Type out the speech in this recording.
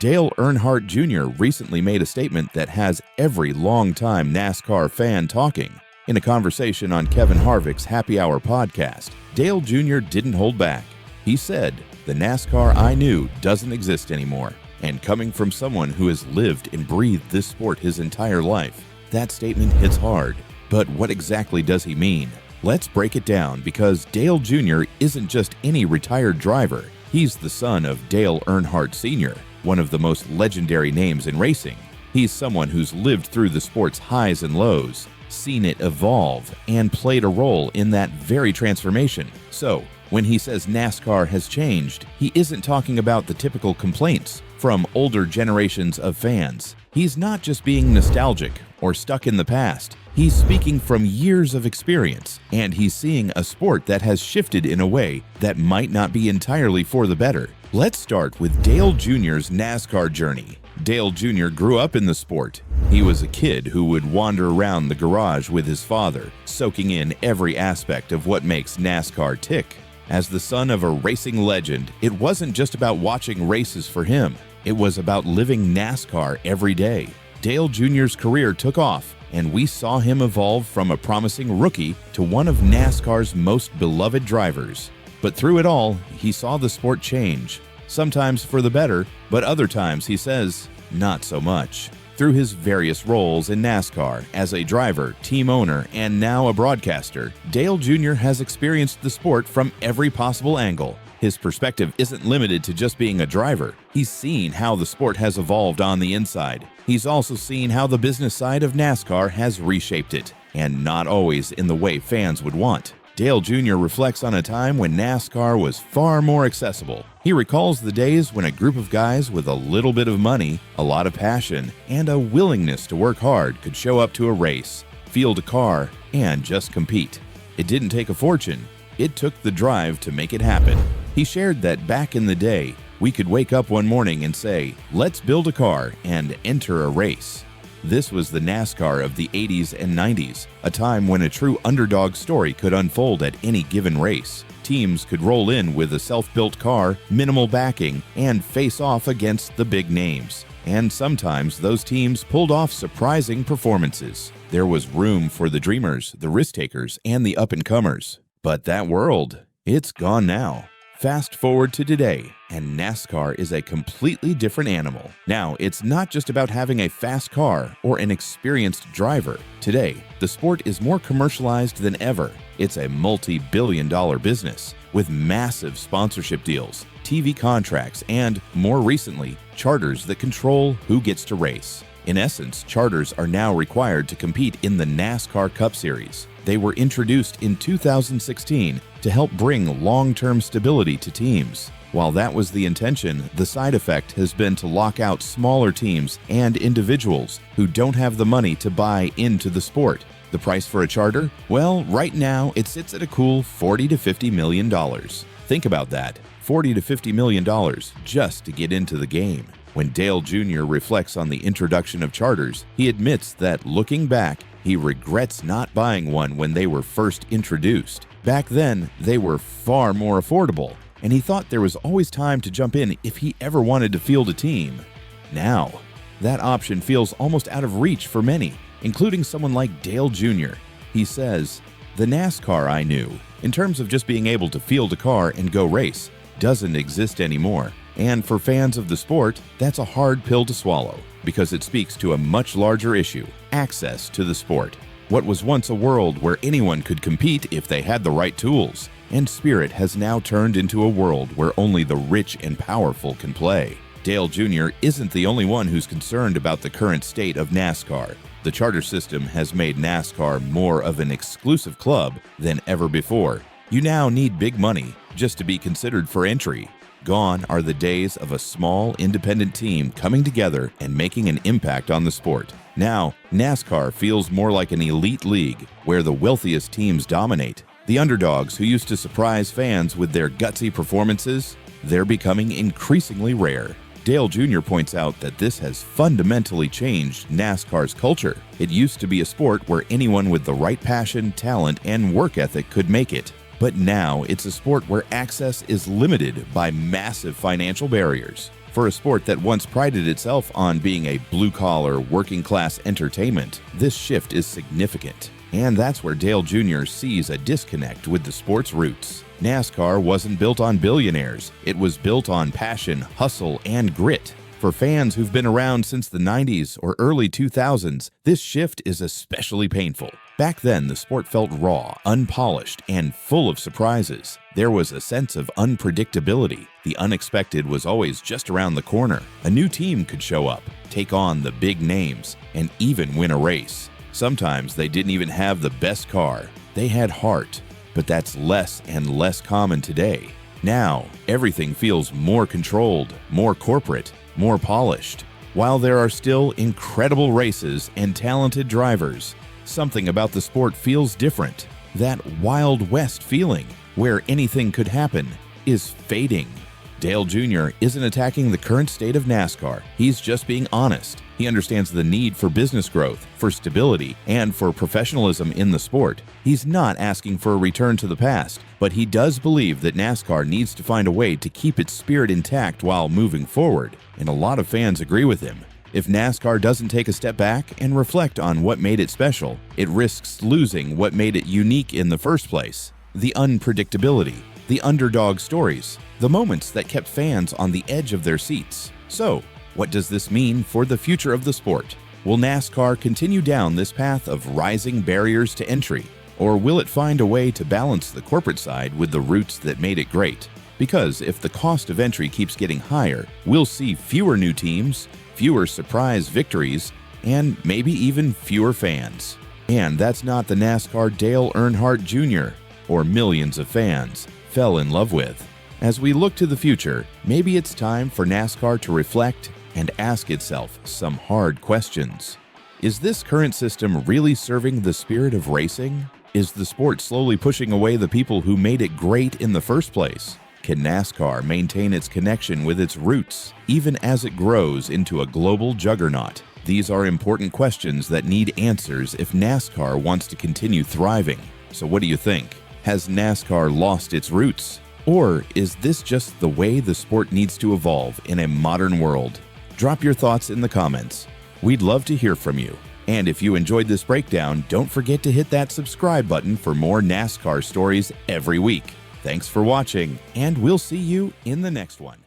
Dale Earnhardt Jr. recently made a statement that has every longtime NASCAR fan talking. In a conversation on Kevin Harvick's Happy Hour podcast, Dale Jr. didn't hold back. He said, "The NASCAR I knew doesn't exist anymore." And coming from someone who has lived and breathed this sport his entire life, that statement hits hard. But what exactly does he mean? Let's break it down, because Dale Jr. isn't just any retired driver. He's the son of Dale Earnhardt Sr., one of the most legendary names in racing. He's someone who's lived through the sport's highs and lows, seen it evolve, and played a role in that very transformation. So, when he says NASCAR has changed, he isn't talking about the typical complaints from older generations of fans. He's not just being nostalgic or stuck in the past. He's speaking from years of experience, and he's seeing a sport that has shifted in a way that might not be entirely for the better. Let's start with Dale Jr.'s NASCAR journey. Dale Jr. grew up in the sport. He was a kid who would wander around the garage with his father, soaking in every aspect of what makes NASCAR tick. As the son of a racing legend, it wasn't just about watching races for him. It was about living NASCAR every day. Dale Jr.'s career took off, and we saw him evolve from a promising rookie to one of NASCAR's most beloved drivers. But through it all, he saw the sport change, sometimes for the better, but other times, he says, not so much. Through his various roles in NASCAR, as a driver, team owner, and now a broadcaster, Dale Jr. has experienced the sport from every possible angle. His perspective isn't limited to just being a driver. He's seen how the sport has evolved on the inside. He's also seen how the business side of NASCAR has reshaped it, and not always in the way fans would want. Dale Jr. reflects on a time when NASCAR was far more accessible. He recalls the days when a group of guys with a little bit of money, a lot of passion, and a willingness to work hard could show up to a race, field a car, and just compete. It didn't take a fortune. It took the drive to make it happen. He shared that back in the day, we could wake up one morning and say, "Let's build a car and enter a race." This was the NASCAR of the 80s and 90s, a time when a true underdog story could unfold at any given race. Teams could roll in with a self-built car, minimal backing, and face off against the big names. And sometimes those teams pulled off surprising performances. There was room for the dreamers, the risk-takers, and the up-and-comers. But that world, it's gone now. Fast forward to today, and NASCAR is a completely different animal. Now, it's not just about having a fast car or an experienced driver. Today, the sport is more commercialized than ever. It's a multi-billion-dollar business with massive sponsorship deals, TV contracts, and, more recently, charters that control who gets to race. In essence, charters are now required to compete in the NASCAR Cup Series. They were introduced in 2016 to help bring long-term stability to teams. While that was the intention, the side effect has been to lock out smaller teams and individuals who don't have the money to buy into the sport. The price for a charter? Well, right now it sits at a cool $40 to $50 million. Think about that, $40 to $50 million just to get into the game. When Dale Jr. reflects on the introduction of charters, he admits that, looking back, he regrets not buying one when they were first introduced. Back then, they were far more affordable, and he thought there was always time to jump in if he ever wanted to field a team. Now, that option feels almost out of reach for many, including someone like Dale Jr. He says, "The NASCAR I knew, in terms of just being able to field a car and go race, doesn't exist anymore. And for fans of the sport, that's a hard pill to swallow, because it speaks to a much larger issue: access to the sport. What was once a world where anyone could compete if they had the right tools, and Spirit has now turned into a world where only the rich and powerful can play." Dale Jr. isn't the only one who's concerned about the current state of NASCAR. The charter system has made NASCAR more of an exclusive club than ever before. You now need big money just to be considered for entry. Gone are the days of a small, independent team coming together and making an impact on the sport. Now, NASCAR feels more like an elite league where the wealthiest teams dominate. The underdogs who used to surprise fans with their gutsy performances, they're becoming increasingly rare. Dale Jr. points out that this has fundamentally changed NASCAR's culture. It used to be a sport where anyone with the right passion, talent, and work ethic could make it. But now it's a sport where access is limited by massive financial barriers. For a sport that once prided itself on being a blue-collar, working-class entertainment, this shift is significant. And that's where Dale Jr. sees a disconnect with the sport's roots. NASCAR wasn't built on billionaires. It was built on passion, hustle, and grit. For fans who've been around since the 90s or early 2000s, this shift is especially painful. Back then, the sport felt raw, unpolished, and full of surprises. There was a sense of unpredictability. The unexpected was always just around the corner. A new team could show up, take on the big names, and even win a race. Sometimes they didn't even have the best car. They had heart, but that's less and less common today. Now, everything feels more controlled, more corporate, more polished. While there are still incredible races and talented drivers, something about the sport feels different. That Wild West feeling, where anything could happen, is fading. Dale Jr. isn't attacking the current state of NASCAR. He's just being honest. He understands the need for business growth, for stability, and for professionalism in the sport. He's not asking for a return to the past, but he does believe that NASCAR needs to find a way to keep its spirit intact while moving forward, and a lot of fans agree with him. If NASCAR doesn't take a step back and reflect on what made it special, it risks losing what made it unique in the first place. The unpredictability, the underdog stories, the moments that kept fans on the edge of their seats. So, what does this mean for the future of the sport? Will NASCAR continue down this path of rising barriers to entry, or will it find a way to balance the corporate side with the roots that made it great? Because if the cost of entry keeps getting higher, we'll see fewer new teams, fewer surprise victories, and maybe even fewer fans. And that's not the NASCAR Dale Earnhardt Jr. or millions of fans fell in love with. As we look to the future, maybe it's time for NASCAR to reflect and ask itself some hard questions. Is this current system really serving the spirit of racing? Is the sport slowly pushing away the people who made it great in the first place? Can NASCAR maintain its connection with its roots, even as it grows into a global juggernaut? These are important questions that need answers if NASCAR wants to continue thriving. So what do you think? Has NASCAR lost its roots? Or is this just the way the sport needs to evolve in a modern world? Drop your thoughts in the comments. We'd love to hear from you. And if you enjoyed this breakdown, don't forget to hit that subscribe button for more NASCAR stories every week. Thanks for watching, and we'll see you in the next one.